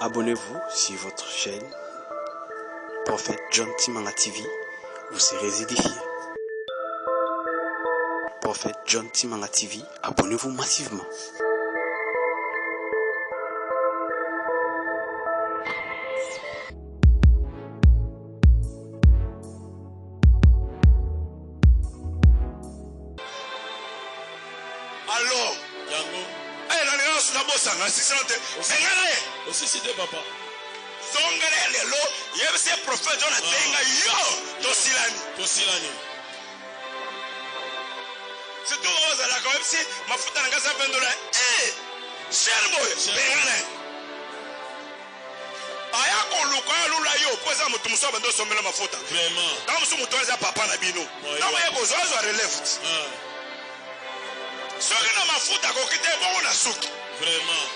Abonnez-vous sur votre chaîne Prophète John Timanga TV, vous serez édifiés. Prophète John Timanga TV, abonnez-vous massivement. Alors, aussi c'est papa. Zongere lelo, yebse prophète John atenga yo tosilani. C'est tout rose la comme si ma futa nga sa pendola. Cher boy, bengana. Aya ko luka lula yo poza mutu muso bando somela mafuta. Vraiment. Dans muso mutu za papa na bino. Na wa ko zo relève. Soki na mafuta ko kite bongo na suki. Vraiment.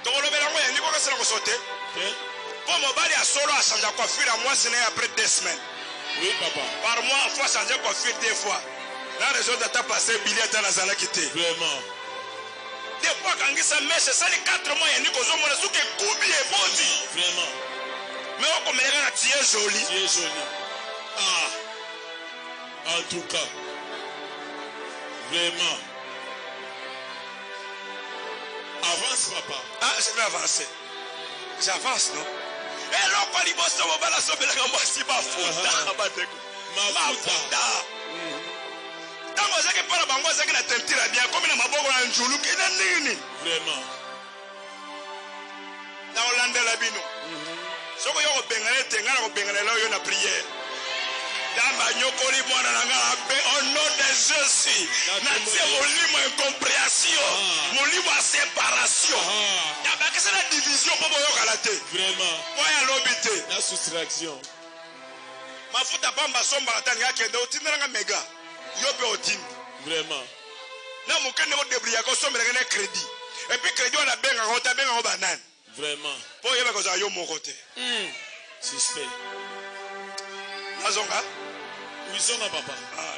Donc le bélango il y a niveau que c'est la sauter. Pour mon bali à solo à changer coiffure à moi c'est après 2 semaines. Oui papa. Par mois faut changer coiffure 2 fois. La raison de ta passer billet dans la zala quitté. Vraiment. Des fois quand ça met c'est ça les 4 mois il y a niveau zo mon souke kubi et body. Vraiment. Mais on comme les gars tu es joli. Tu es joli. En tout cas. Vraiment. Avance papa. Je vais avancer. J'avance non. Et là quand il bosse on va la sauver la moi si ma faute. Ma faute. Tant que ça que par la bango ça que la tentire bien comme na maboko na njulu kina nini. Vraiment. Dans Hollande la bino. Soko yo ko bengana tengana ko bengana la yo na prière. Au nom de Jésus, mon livre incompréhension, mon livre séparation. C'est la division pour moi. Vraiment. Moi, l'obité. La soustraction. Ma faute à Bamba Somba, Tanga, qui est au Tinanga Mega. Yobe au Tin. Vraiment. Non, mon cœur ne débrouille pas, somme de crédit. Et puis, crédit, on a bien un rota, bien un banane. Vraiment. Pour y avoir un mon côté. Suspect. Nazonga. Oui, zonga papa.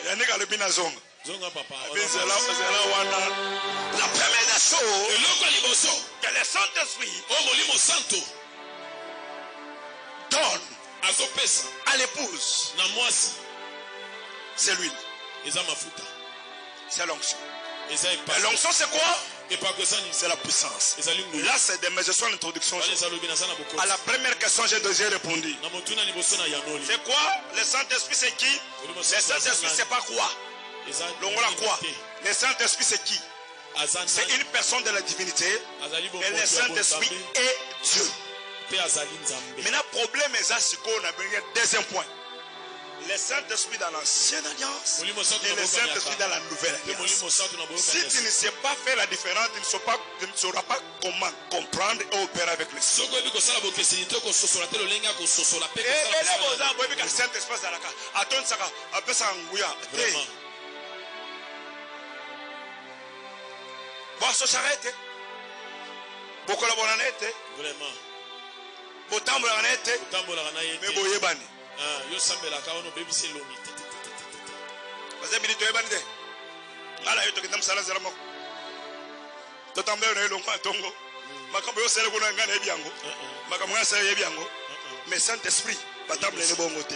Yannick a le bin à zonga. Zonga papa. La première des choses. Et l'autre liboso. Que le Saint-Esprit. Oh molimo santo. Donne. Azopesa. À l'épouse. Na mwasi. C'est l'huile. Eza mafuta. C'est l'onction. Eza epa. L'onction c'est quoi? C'est la puissance. Là, c'est des mesures d'introduction. À la première question, j'ai déjà répondu. C'est quoi? Le Saint-Esprit, c'est qui? Le Saint-Esprit, c'est pas quoi? Quoi? Le Saint-Esprit, c'est qui? C'est une personne de la divinité. Et le Saint-Esprit est Dieu. Maintenant, le problème est ça, c'est qu'on a besoin d'un deuxième point. Le Saint-Esprit dans l'ancienne alliance et le Saint-Esprit dans la nouvelle alliance. Si tu ne sais pas faire la différence, tu ne sauras pas comment comprendre et opérer avec le Saint-Esprit. Et là, vous avez le Saint-Esprit dans la cas. Attends, ça va. Après ça, bon, ça s'arrête. Beaucoup de bonnes. Vraiment. Beaucoup de bonnes. Mais vous y êtes. Yo sambela ka ono baby se lomi. Baza bini to ebande. Ala yo to kitam sala zala moko. To tambe no elongo atongo. Makambo yo sele kuna ngana ebiango. Makambo ngana sele ebiango. Mais Saint-Esprit batambe le bongo te.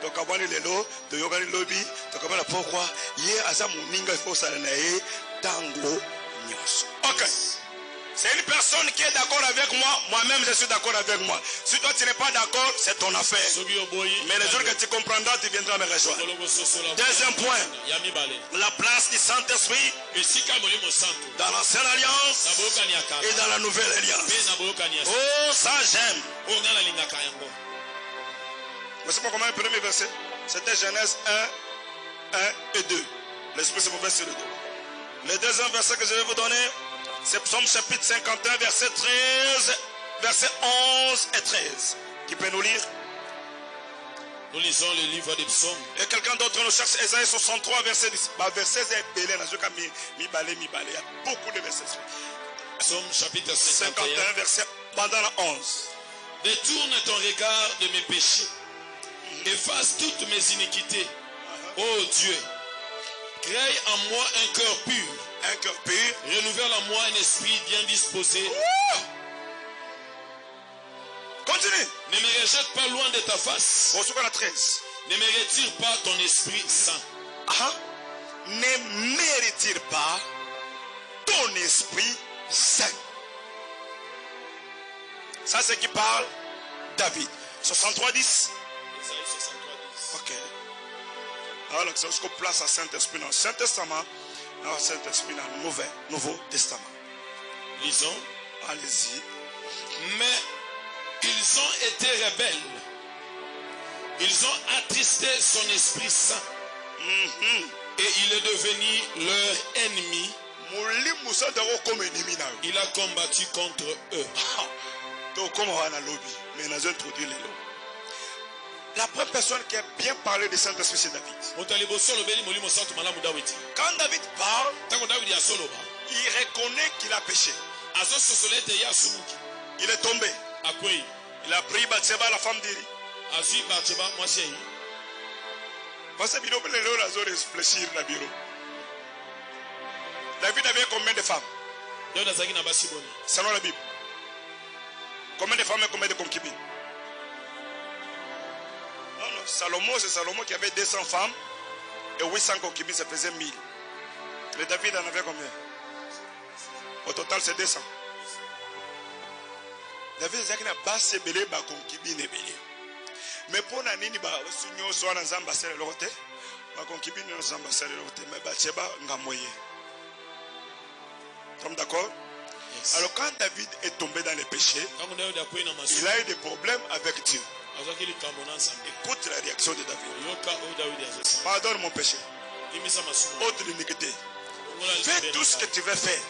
To kabani lelo, to yogani lobi, to kabana pourquoi hier asa muninga faut sala na e tango nyos. OK. C'est une personne qui est d'accord avec moi, moi-même je suis d'accord avec moi. Si toi tu n'es pas d'accord, c'est ton affaire. Mais les jours que tu comprendras, tu viendras me rejoindre. Deuxième point, la place du Saint-Esprit dans l'ancienne alliance et dans la nouvelle alliance. Oh, ça j'aime. Voici pour comment le premier verset. C'était Genèse 1, 1 et 2. L'Esprit se mouvait sur le dos. Le deuxième verset que je vais vous donner, c'est Psaume chapitre 51, verset 13, verset 11 et 13. Qui peut nous lire? Nous lisons le livre des psaumes. Et quelqu'un d'autre nous cherche Ésaïe 63, verset 10. Verset est belé, il y a beaucoup de versets. Psaume chapitre 51, verset pendant la 11. Détourne ton regard de mes péchés. Efface toutes mes iniquités. Ô Dieu, crée en moi un cœur pur. Un cœur pur. renouvelle en moi un esprit bien disposé. Continue. Ne me rejette pas loin de ta face. Au secours à 13. Ne me retire pas ton esprit saint. Ne me retire pas ton esprit saint. Ça c'est qui parle David. 63-10. Isaïe 63:10. Ok. Alors, c'est ce qu'on place à Saint-Esprit dans le Saint-Testament, dans le Saint-Esprit dans le Nouveau Testament. Lisons. Allez-y. Mais ils ont été rebelles. Ils ont attristé son esprit saint. Et il est devenu leur ennemi. Il a combattu contre eux. La première personne qui a bien parlé de Saint-Esprit, c'est David. Quand David parle, il reconnaît qu'il a péché. Il est tombé. Il a pris Bathsheba, la femme d'Élie. Parce que réfléchir dans le bureau. David avait combien de femmes? Selon la Bible. Combien de femmes et combien de concubines? Non, non. Salomon, c'est Salomon qui avait 200 femmes et 800 concubines, ça faisait 1000. Mais David en avait combien? Au total, c'est 200. David a dit que belé ba concubine et belé. Mais pour nani ba sunyo so na zamba sele lokote, ba concubine na zamba sele lokote, mais Bathsheba ngamoye. Sommes d'accord? Yes. Alors quand David est tombé dans les péchés, il a eu des problèmes avec Dieu. Écoute la réaction de David. Pardonne mon péché. Ôte l'iniquité. Fais tout ce que tu veux faire.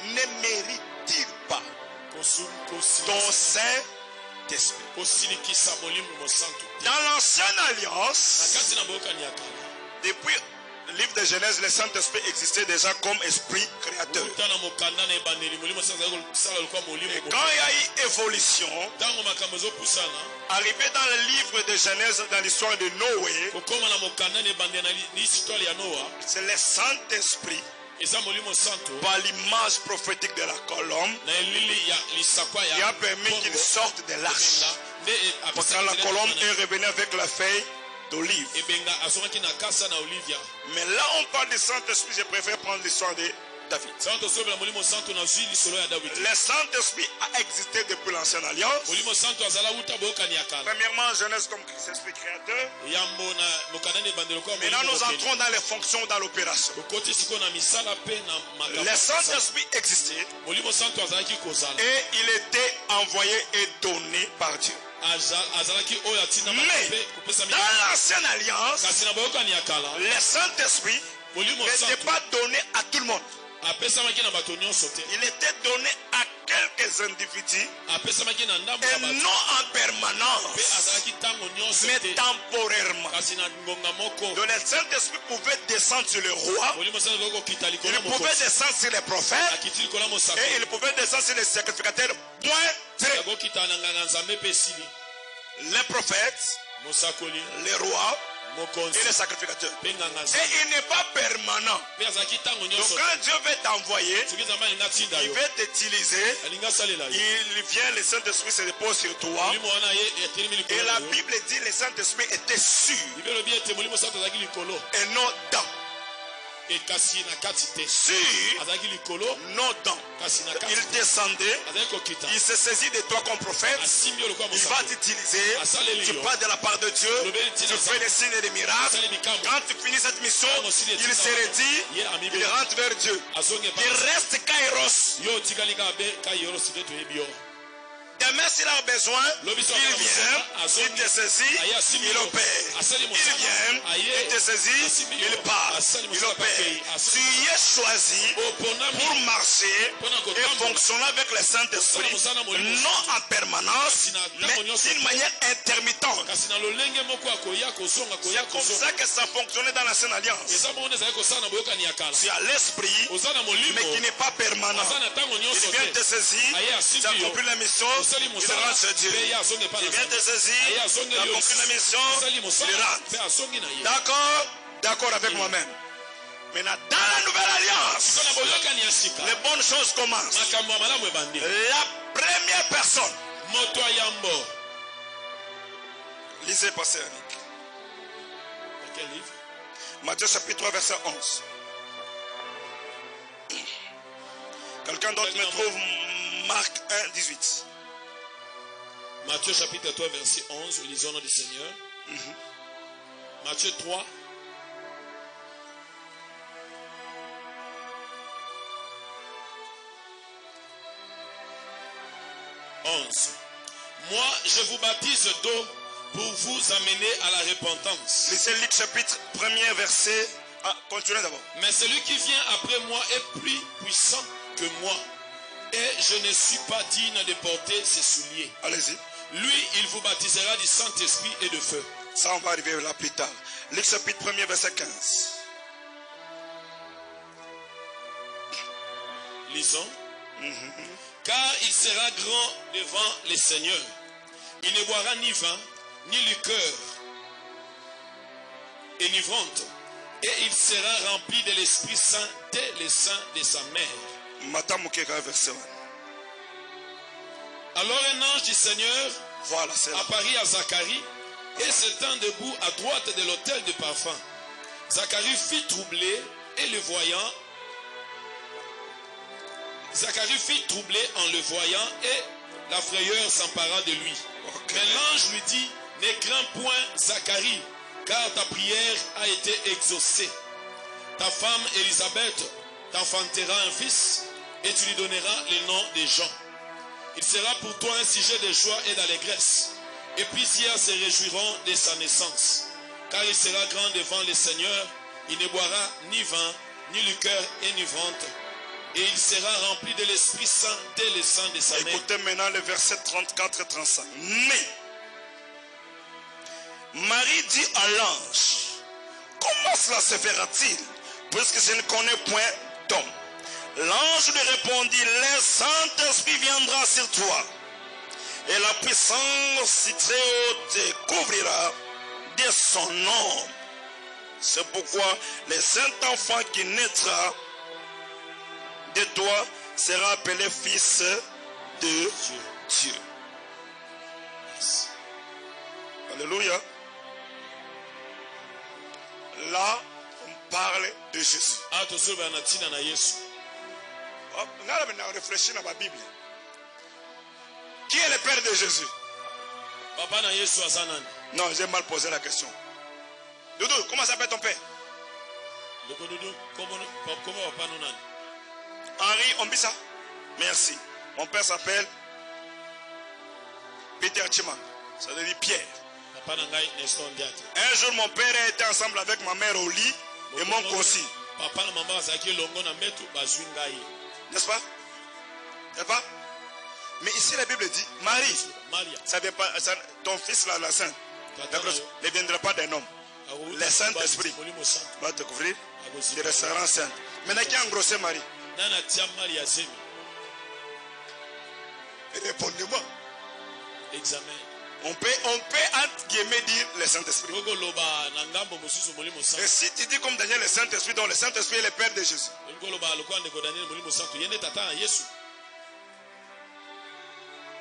Mais ne mérite pas ton Saint-Esprit. Dans l'ancienne alliance, depuis le livre de Genèse, le Saint-Esprit existait déjà comme esprit créateur. Et quand il y a eu évolution, arrivé dans le livre de Genèse, dans l'histoire de Noé, c'est le Saint-Esprit, par l'image prophétique de la colombe, qui a permis qu'il sorte de l'arche. Parce que la colombe est revenue avec la feuille d'olive. Mais là on parle du Saint-Esprit, je préfère prendre l'histoire de David. Le Saint-Esprit a existé depuis l'ancienne alliance. Premièrement, Genèse comme esprit créateur. Maintenant nous entrons dans les fonctions, dans l'opération. Le Saint-Esprit existait et il était envoyé et donné par Dieu. Mais dans l'ancienne alliance, le Saint-Esprit n'était pas donné à tout le monde. Il était donné à quelques individus et non en permanence, mais temporairement. Donc le Saint-Esprit pouvait descendre sur le roi, il pouvait descendre sur les prophètes et il pouvait descendre sur les sacrificateurs. Les prophètes, les rois et les sacrificateurs. Et il n'est pas permanent. Donc quand Dieu veut t'envoyer, il veut t'utiliser, il vient, le Saint-Esprit se repose sur toi. Et la Bible dit que le Saint-Esprit était sur et non dans. Sur, non dans. Il descendait, il se saisit de toi comme prophète, il va t'utiliser, tu parles de la part de Dieu, tu fais des signes et des miracles. Quand tu finis cette mission, il se redit, il rentre vers Dieu. Il reste Kairos. Demain, s'il a besoin, il vient, il te saisit, il opère. Il vient, il te saisit, il part, il opère. Tu es choisi pour marcher et fonctionner avec le Saint-Esprit, non en permanence, mais d'une manière intermittente. C'est comme ça que ça fonctionnait dans l'ancienne alliance. Tu as l'esprit, mais qui n'est pas permanent. Il vient te saisir, tu as accompli la mission. Il rentre chez Dieu. Il vient te saisir. Il a compris la mission. Il rentre. D'accord? D'accord avec moi-même. Maintenant, dans la nouvelle alliance, les bonnes choses commencent. La première personne. Lisez, pasteur Yannick. Quel livre? Matthieu chapitre 3, verset 11. Quelqu'un d'autre me trouve Marc 1, 18. Matthieu chapitre 3, verset 11. Lisons au nom du Seigneur. Matthieu 3. Moi, je vous baptise d'eau pour vous amener à la repentance. Lisez Luc chapitre 1er verset. Ah, continuez d'abord. Mais celui qui vient après moi est plus puissant que moi. Et je ne suis pas digne de porter ses souliers. Allez-y. Lui, il vous baptisera du Saint-Esprit et de feu. Ça, on va arriver là plus tard. Luc chapitre 1er verset 15. Lisons. Car il sera grand devant les seigneurs. Il ne boira ni vin, ni liqueur enivrante. Et il sera rempli de l'Esprit Saint dès le sein de sa mère. Verset 1. Alors un ange du Seigneur voilà, apparut à Zacharie et s'étant debout à droite de l'autel de parfum. Zacharie fut troublé et le voyant. Zacharie fut troublé en le voyant et la frayeur s'empara de lui. Mais l'ange lui dit, ne crains point Zacharie, car ta prière a été exaucée. Ta femme Élisabeth t'enfantera un fils et tu lui donneras le nom de Jean. Il sera pour toi un sujet de joie et d'allégresse. Et plusieurs se réjouiront de sa naissance. Car il sera grand devant le Seigneur. Il ne boira ni vin, ni liqueur enivrante. Et il sera rempli de l'Esprit Saint dès le sein de sa mère. Écoutez maintenant le verset 34 et 35. Mais Marie dit à l'ange, comment cela se fera-t-il, puisque je ne connais point d'homme? L'ange lui répondit, le Saint-Esprit viendra sur toi, et la puissance très haute te couvrira de son nom. C'est pourquoi le Saint-Enfant qui naîtra de toi sera appelé fils de Dieu. Yes. Alléluia. Là, on parle de Jésus. On a réfléchi dans la Bible. Qui est le père de Jésus? Non, j'ai mal posé la question. Doudou, comment s'appelle ton père? Henri Ombissa. Merci. Mon père s'appelle Peter Chima. Ça veut dire Pierre. Un jour, mon père a été ensemble avec ma mère au lit et m'ont conçu. N'est-ce pas? N'est-ce pas? Mais ici, la Bible dit, Marie, ça vient pas, ça, ton fils là, la sainte, ne viendra pas d'un homme. Le Saint-Esprit va te couvrir, tu resteras sainte. Maintenant, qui a engrossé Marie? Répondez-moi. Examen. On peut entre guillemets dire le Saint-Esprit. Et si tu dis comme Daniel le Saint-Esprit, donc le Saint-Esprit est le Père de Jésus.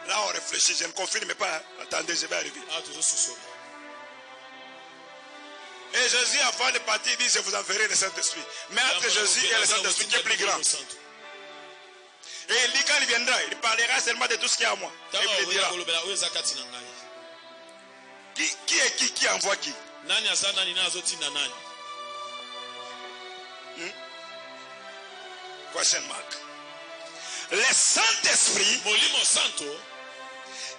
Là on réfléchit, je ne confirme pas. Hein. Attendez, je vais arriver. Et Jésus avant de partir dit, je vous enverrai le Saint-Esprit. Mais entre Jésus et le Saint-Esprit, qui est plus grand? Et il dit quand il viendra, il parlera seulement de tout ce qui est à moi. Et il le dira. Qui est qui envoie qui? Question mark. Le Saint-Esprit,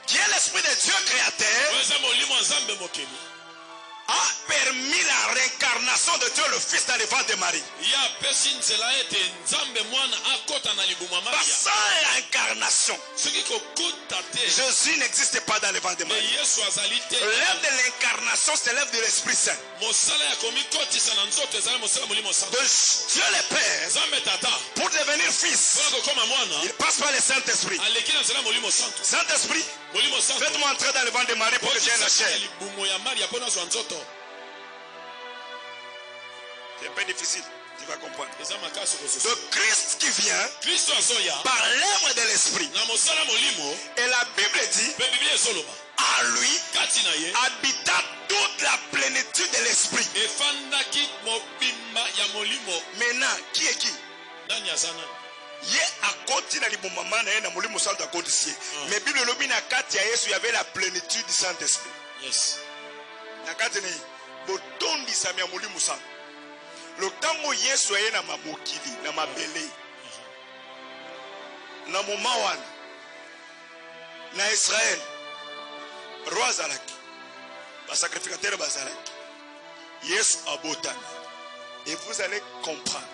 qui est l'Esprit de Dieu créateur, a permis la réincarnation de Dieu le Fils dans le ventre de Marie. Sans l'incarnation, Jésus n'existe pas dans le ventre de Marie. L'œuvre de l'incarnation, c'est l'œuvre de l'Esprit Saint. De Dieu le Père, pour devenir fils, il passe par le Saint-Esprit. Saint-Esprit, faites-moi entrer dans le ventre de Marie pour que j'aie la chair. C'est un peu difficile. Tu vas comprendre. eza makasi Le kososo Christ qui vient kristo azoya par l'œuvre de l'Esprit. na mosala molimo Et la Bible dit, mpe biblia ezoloba à lui kati na ye habita toute la plénitude de l'Esprit. efandaki mobimba ya molimo. Maintenant, qui est qui? Nani aza nani? Ye akoti na libomama na ye na molimo santo akodisiye. Mais Bible elobi na kati ya Yesu, il y avait la plénitude du Saint-Esprit. Yes. Na kati na ye botondisami ya molimo santo. Lotango Yesu aye na mabokili na mabele. Na moma wana na Israël roi azalaki basacrificateur bazalaki Yesu abotana. Et vous allez comprendre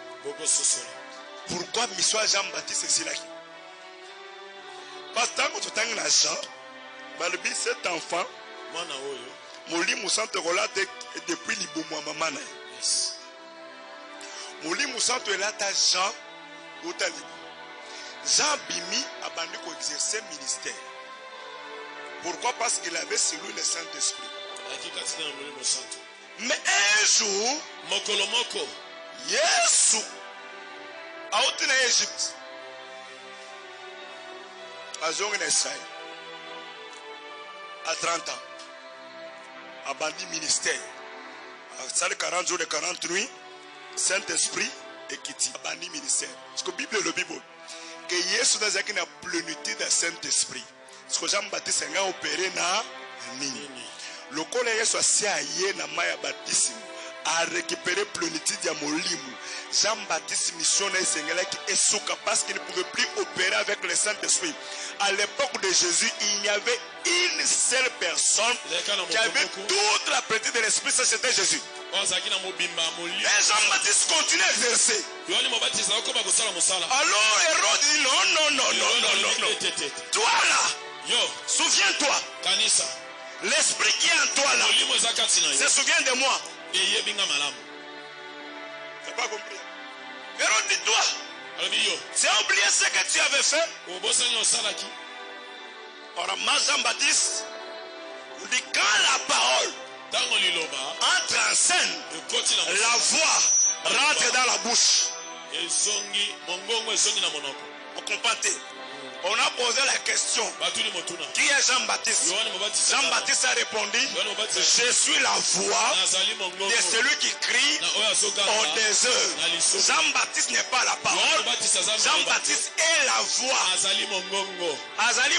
pourquoi mission Jean-Baptiste esilaki. Parce que tant que tu tangi na Jean balobi cet enfant mwana oyo molimo santo kolata depuis libumu ya mama na ye. yes. Molimo santo elata Jean otali. Jean bimi abandi ko exercer ministère. Pourquoi? Parce qu'il avait celui le Saint-Esprit. Mais un jour, mokolomoko Yesu a ôté l'Égypte. A zongi Israël. À 30 ans. A bandi ministère. A sali 40 jours de 40 nuits. Saint-Esprit et Kiti. A bandi ministère. Parce que la Bible est le Bible. Que Yesu n'a pas la plénitude du Saint-Esprit. Parce que Jean-Baptiste a opéré na nini. Le collègue Yesu a siaye na maya baptisme a récupéré plénitude ya molimo. Jean-Baptiste mission na Seigneur qui est souka parce qu'il ne pouvait plus opérer avec le Saint-Esprit. À l'époque de Jésus, il n'y avait une seule personne qui avait toute la plénitude de l'Esprit, ça c'était Jésus. Et Jean-Baptiste continue à exercer. Alors Hérode dit non. Toi là, souviens-toi. L'esprit qui est en toi là se souvient de moi. T'as pas compris? Hérode dit toi, tu as oublié ce que tu avais fait. Alors Jean-Baptiste dit quand la parole entre en scène, la voix rentre dans la bouche. Vous comprenez? On a posé la question, qui est Jean-Baptiste? Jean-Baptiste a répondu, je suis la voix de celui qui crie au désert. Jean-Baptiste n'est pas la parole, Jean-Baptiste est la voix. Azali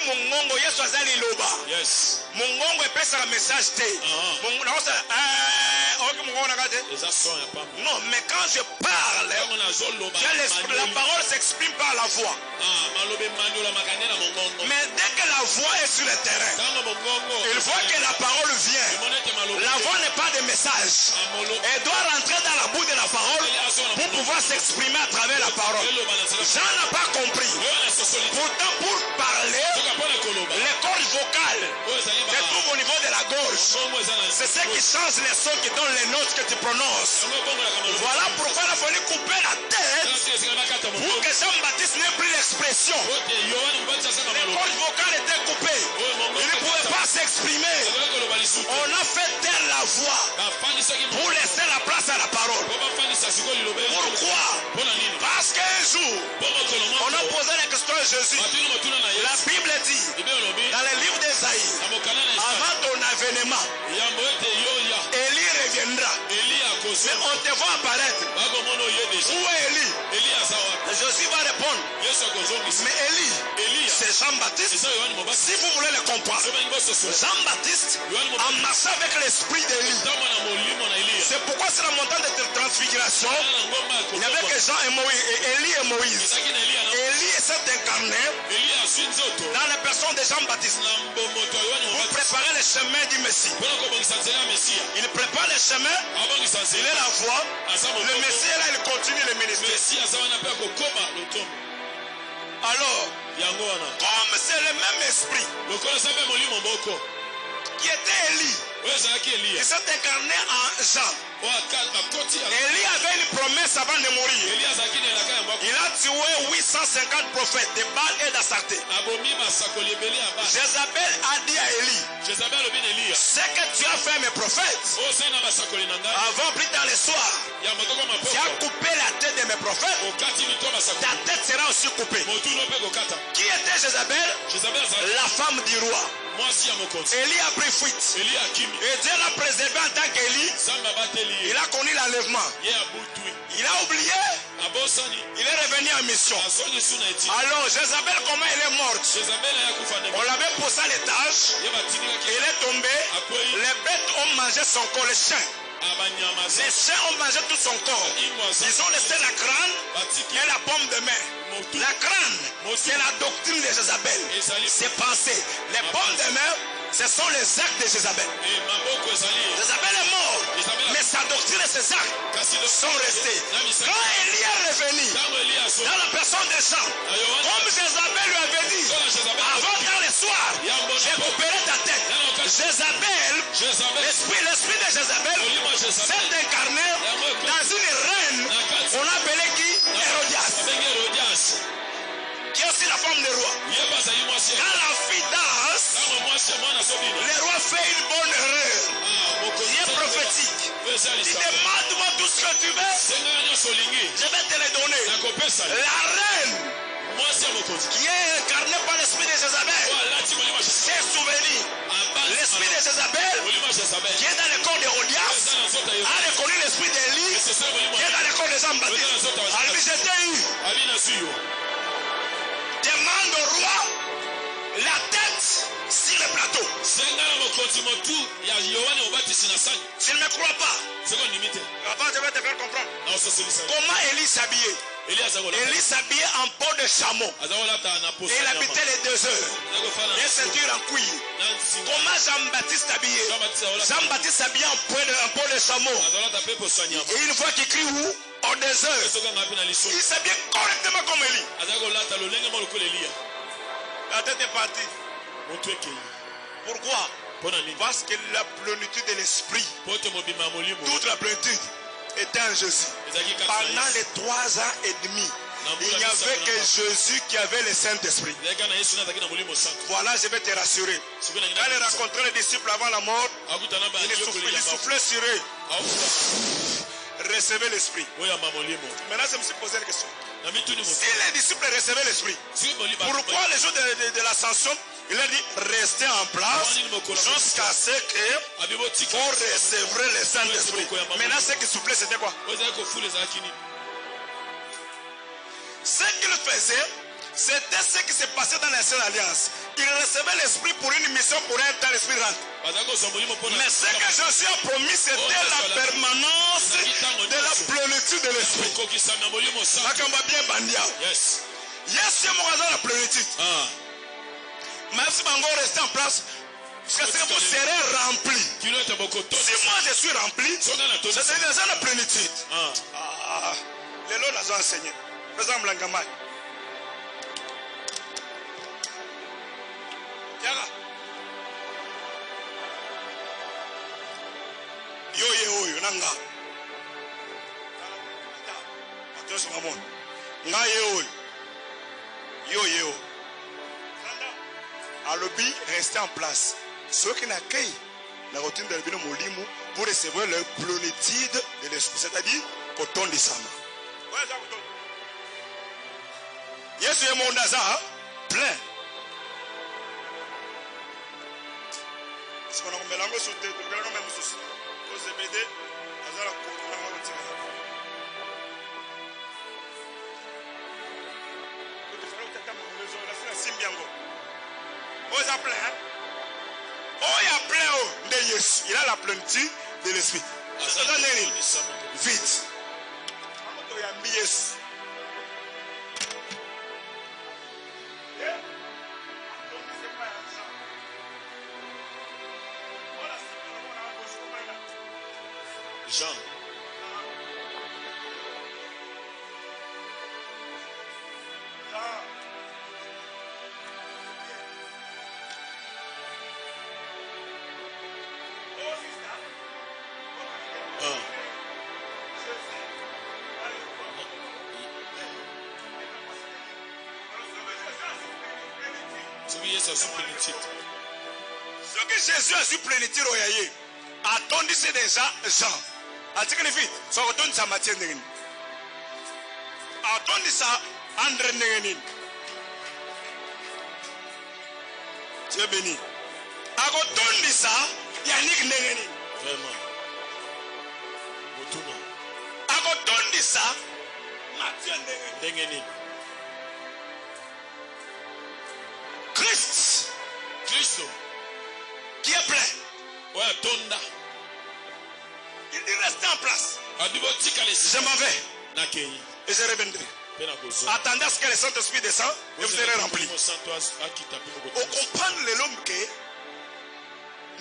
mongongo, Yesu azali loba. Mongongo epesa la message te. Non, mais quand je parle, la parole s'exprime par la voix. Mais dès que la voix est sur le terrain, il voit que la parole vient. La voix n'est pas de message. Elle doit rentrer dans la bouche de la parole pour pouvoir s'exprimer à travers la parole. Jean n'a pas compris. Pourtant, pour parler, les cordes vocales se trouvent au niveau de la gorge. C'est ce qui change les sons qui donnent les notes que tu prononces. Voilà pourquoi il a fallu couper la tête pour que Jean-Baptiste n'ait plus l'expression. Les cordes vocales étaient coupées. Il ne pouvait pas s'exprimer. On a fait taire la voix pour laisser la place à la parole. Pourquoi? Parce qu'un jour, on a posé la question à Jésus. La Bible dit, dans le livre d'Ésaïe, avant ton avènement, Élie reviendra. Mais on te voit apparaître. Où est Élie? Jésus va répondre. Mais Élie, c'est Jean-Baptiste. Si vous voulez le comprendre, Jean-Baptiste a marché avec l'esprit d'Élie. C'est pourquoi c'est la montagne de transfiguration. Il n'y avait que Jean et Moïse, Élie et Moïse. Élie s'est incarné dans la personne de Jean-Baptiste pour préparer le chemin du Messie. Il prépare le chemin, il est la voix. Le Messie est là, il continue le ministère. Alors, comme c'est le même esprit qui était Élie, il s'est incarné en Jean. Élie avait une promesse avant de mourir. Il a tué 850 prophètes de Baal et d'Astarté. Jézabel a dit à Élie, ce que tu as fait mes prophètes, avant plus tard le soir, tu as coupé la tête de mes prophètes, ta tête sera aussi coupée. Qui était Jézabel? La femme du roi. Élie a pris fuite. Et Dieu l'a préservé en tant qu'Élie. Il a connu l'enlèvement. Il a oublié. Il est revenu en mission. Alors Jézabel, comment elle est morte? On l'avait poussé à l'étage. Il est tombé. Les bêtes ont mangé son corps, les chiens. Les chiens ont mangé tout son corps. Ils ont laissé la crâne et la paume de main. La crâne, c'est la doctrine de Jézabel. C'est pensé. Les pommes de main, ce sont les actes de Jézabel. Jézabel est mort, mais sa doctrine et ses actes sont restés. Quand Élie est revenu dans la personne des gens, comme Jézabel lui avait dit, avant dans le soir, je couperai ta tête. Jézabel, l'esprit de Jézabel s'est incarné dans une reine, on appelait qui? Hérodias. Qui est aussi la femme du roi. Quand la fille danse, le roi fait une bonne erreur. Il est prophétique. Il demande-moi tout ce que tu veux. Je vais te le donner. La reine qui est incarnée par l'esprit de Jézabel s'est souvenu. L'esprit de Jézabel qui est dans le corps d'Hérodias a reconnu l'esprit d'Élie qui est dans le corps de Jean-Baptiste. Alors j'étais eu. Demande au roi la tête sur le plateau. S'il ne me croit pas, avant je vais te faire comprendre comment Élie s'habillait. Élie s'habillait en peau de chameau. Et il habitait les déserts. Une ceinture en cuir. Comment Jean-Baptiste s'habillait? Jean-Baptiste s'habillait en peau de chameau. Et une fois qu'il crie où? Au désert. Il s'habillait correctement comme Élie. La tête est partie. Pourquoi? Parce que la plénitude de l'esprit, toute la plénitude était en Jésus. Pendant les 3 ans et demi, il n'y avait que Jésus qui avait le Saint-Esprit. Voilà, je vais te rassurer. Quand il rencontrait les disciples avant la mort, il soufflait sur eux. Recevez l'esprit. Maintenant, je me suis posé la question. Si les disciples recevaient l'esprit, pourquoi le jour de l'ascension, il a dit restez en place jusqu'à ce que vous recevrez le Saint-Esprit. Maintenant, ce qui soufflait, c'était quoi? Ce qu'il faisait, c'était ce qui s'est passé dans l'ancienne alliance. Il recevait l'esprit pour une mission, pour un temps, l'esprit rentre. Mais ce que Jésus a promis, c'était la permanence de la plénitude de l'esprit. Yes, c'est mon hasard la plénitude. Même si Bango restait en place, parce que vous serez rempli. Si moi je suis rempli, c'est déjà la plénitude. Les lots les ont enseigné. Par exemple, l'angamai. Yo nanga. Attention à moi. Nga yo. Alobi, restez en place. Ceux qui n'accueillent la routine de l'Ebino Molimu pour recevoir leur plénitude de l'esprit, c'est-à-dire coton de Sama. Yes, le monde a plein. Si on a un mélange sur le même souci, aux EBD, à la il a la plénitude de l'esprit. Vite. Jean. soki Yesu azwi plénitude soki Jésus azwi plénitude oyo ya ye atondisi déjà Jean atikili vite soki atondisa Matthieu ndenge nini atondisa André ndenge nini Dieu béni akotondisa Yannick ndenge nini vraiment motuna akotondisa Matthieu ndenge nini Christ Kristo qui est plein oyo atonda il dit restez en place adi botika je m'en vais nakei et je reviendrai mpe na kozwa attendez à ce que le Saint-Esprit descende et vous serez remplis mosantu akita mpe on bokotuna comprend l'homme que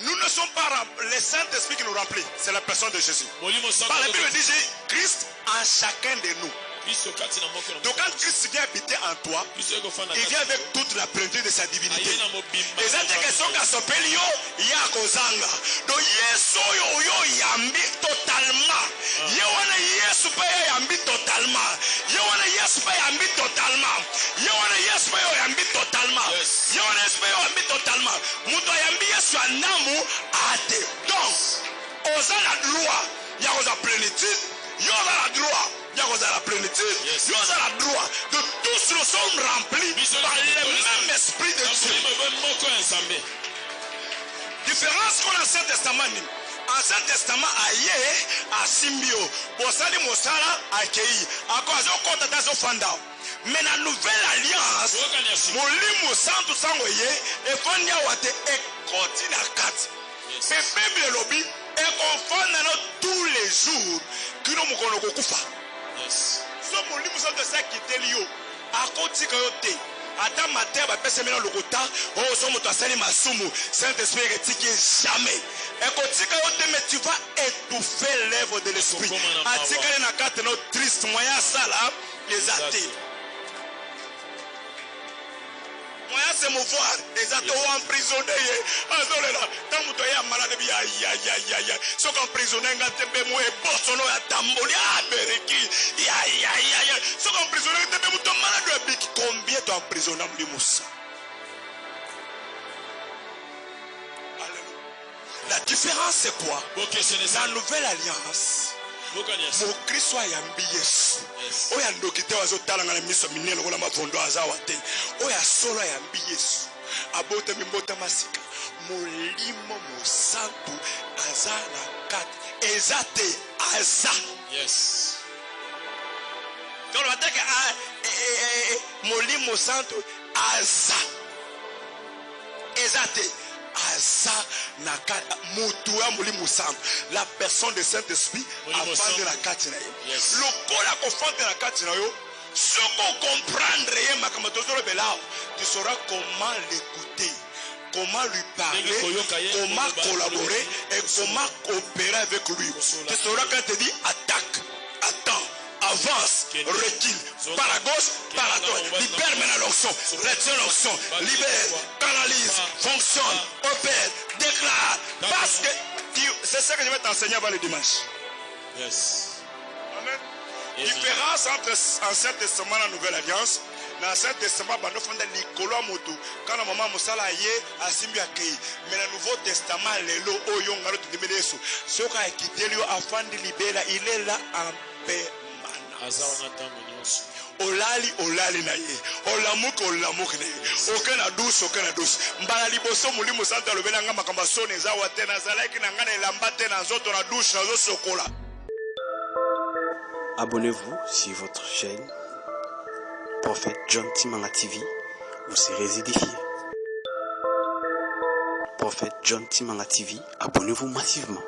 nous ne sommes pas le Saint-Esprit qui nous remplit, c'est la personne de Jésus. molimo Par la Bible santu dit Christ en chacun de nous. Kristo kati na moko na Donc quand Christ vient habiter en toi, Kristo ekofanda il vient avec toute la plénitude de sa divinité. aye na mobimba Et ça c'est que soka sopeli yo ya kozanga. Donc Yesu yo yambi totalement. Ye wana Yesu pa yambi totalement. Ye wana Yesu pa yambi totalement. Ye wana Yesu pa yambi totalement. Yes. Ye wana Yesu pa yambi totalement. Muto yambi Yesu anamu ate. Donc oza la droit ya koza plénitude. Yo la droit ya koza la plénitude. Yes. Yo la droit de tous nous sommes remplis par le même esprit de Dieu. molimo moko ya nzambe Différence qu'on a Ancien Testament. Ancien Testament aye asimbio. Bosali mosala akei. Akozo kota tazo fanda. Mais la nouvelle alliance, oyokani ya sika molimo santu sango ye efandi awate ekoti na kati. Yes. Pe Bible lobi ekofanda na tous les jours kino mokono kokufa. yes So molimo santu sa kiteli yo akotika yo te. Ata matin bapesa mena lokota o so moto asali masumu Saint-Esprit etiki jamais ekotika yo te mais tu vas étouffer l'œuvre de l'esprit atikali na kati no triste moyen sala les athées moyen se mouvoir les athées ou emprisonné azolela tant moto ya malade bi ya so ko emprisonné ngatembe mo e bosono ya tamboli abereki ya so ko emprisonné ngatembe moto malade ya biki combien tu emprisonné muri musa. La différence c'est quoi? La nouvelle alliance oyokani ya sika mon Christ soit yambi Yesu Yes. oya ndokite wazotala na miso minene lokola mavondo azawa te oya solo yambi Yesu abota mimbota masika molimo mosantu aza na kati ezate aza yes donc on va dire que molimo santu aza ezate aza na kati mutu ya molimo santu la personne de Saint-Esprit afande na kati na ye Yes. lokola kofande na kati na yo soko comprendre ye makambo tozolobela tu sauras comment l'écouter, comment lui parler, comment collaborer et comment coopérer avec lui. Tu sauras quand il te dit attaque, attends, avance, recule, par la gauche, par la droite, libère maintenant l'onction, retiens l'onction, libère, canalise, fonctionne, opère, déclare, parce que c'est ça que je vais t'enseigner avant le dimanche. yes Amen. Yes. Différence entre Ancien Testament et la Nouvelle Alliance. Dans l'Ancien Testament, bando fonda likolo moto. Quand la maman mosala ye asimbi akei. Mais le Nouveau Testament, lelo oyo ngalo tudimele Yesu. Soka ekiteli yo afandi libela, il est là en permanence. aza wana ntango nyonso Olali na ye. Olamuki na ye. Okena douce. Mbala liboso mulimo santa lobela nga makamba sone eza wate na zalaki na nga na elamba te na nzoto na douche na zo sokola. Abonnez-vous sur votre chaîne Prophète John Timanga TV, vous serez édifiés. Prophète John Timanga TV, abonnez-vous massivement.